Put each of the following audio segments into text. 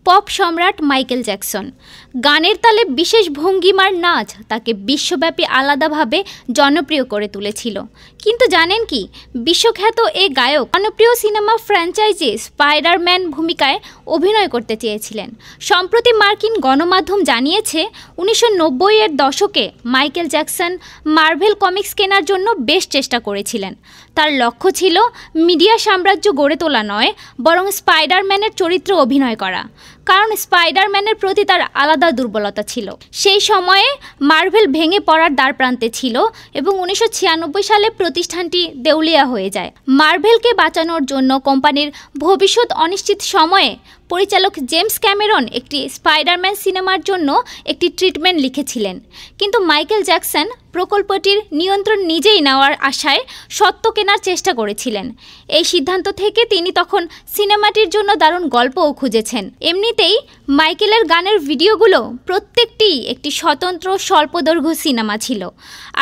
Pop সম্রাট Michael Jackson. গানের তালে বিশেষ ভঙ্গিমার নাচ তাকে বিশ্বব্যাপী আলাদাভাবে জনপ্রিয় করে তুলেছিল। কিন্তু জানেন কি, বিশ্বখ্যাত এই গায়ক জনপ্রিয় সিনেমা ফ্র্যাঞ্চাইজি স্পাইডারম্যান ভূমিকায় অভিনয় করতে চেয়েছিলেন। সম্প্রতি মার্কিন গণমাধ্যম জানিয়েছে 1990-এর দশকে মাইকেল জ্যাকসন মার্ভেল কমিক্স কেনার জন্য বেশ চেষ্টা করেছিলেন। তার লক্ষ্য ছিল মিডিয়া সাম্রাজ্য গড়ে তোলা নয়, বরং স্পাইডারম্যানের চরিত্রে অভিনয় করা, কারণ স্পাইডারম্যানের প্রতি তার আলাদা দুর্বলতা ছিল। সেই সময়ে মার্ভেল ভেঙে পড়ার দ্বারপ্রান্তে ছিল এবং 1996 সালে প্রতিষ্ঠানটি দেউলিয়া হয়ে যায়। মার্ভেলকে বাঁচানোর জন্য কোম্পানির ভবিষ্যৎ অনিশ্চিত সময়ে পরিচালক জেমস ক্যামেরন একটি স্পাইডারম্যান সিনেমার জন্য একটি ট্রিটমেন্ট লিখেছিলেন, কিন্তু মাইকেল জ্যাকসন প্রকল্পটির নিয়ন্ত্রণ নিজেই নেওয়ার আশায় সত্ত্ব কেনার চেষ্টা করেছিলেন। এই সিদ্ধান্ত থেকে তিনি তখন সিনেমাটির জন্য দারুণ গল্পও খুঁজেছেন। এমনিতেই মাইকেলের গানের ভিডিওগুলো প্রত্যেকটি একটি স্বতন্ত্র স্বল্পদৈর্ঘ্য সিনেমা ছিল,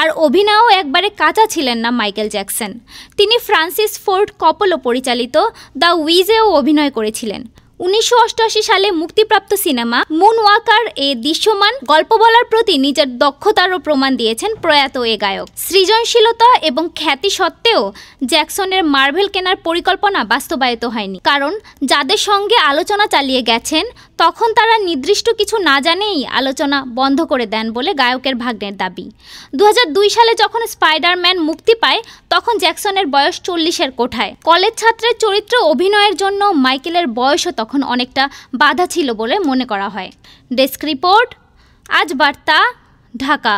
আর অভিনয়ও একবারে কাঁচা ছিলেন না মাইকেল জ্যাকসন। তিনি ফ্রান্সিস ফোর্ড কপোলা পরিচালিত দ্য উইজেও অভিনয় করেছিলেন। 1988 সালে মুক্তিপ্রাপ্ত সিনেমা মুনওয়াকার এ দৃশ্যমান গল্প বলার প্রতি নিজের দক্ষতারও প্রমাণ দিয়েছেন প্রয়াত এ গায়ক। সৃজনশীলতা এবং খ্যাতি সত্ত্বেও জ্যাকসনের মার্ভেল কেনার পরিকল্পনা বাস্তবায়িত হয়নি, কারণ যাদের সঙ্গে আলোচনা চালিয়ে গেছেন তখন তারা নির্দিষ্ট কিছু না জানেই আলোচনা বন্ধ করে দেন বলে গায়কের ভাগ্নের দাবি। 2002 সালে যখন স্পাইডারম্যান মুক্তি পায় তখন জ্যাকসনের বয়স 40-এর কোঠায়। কলেজ ছাত্রের চরিত্রে অভিনয়ের জন্য মাইকেলের বয়সও তখন অনেকটা বাধা ছিল বলে মনে করা হয়। ডেস্ক রিপোর্ট, আজ বার্তা, ঢাকা।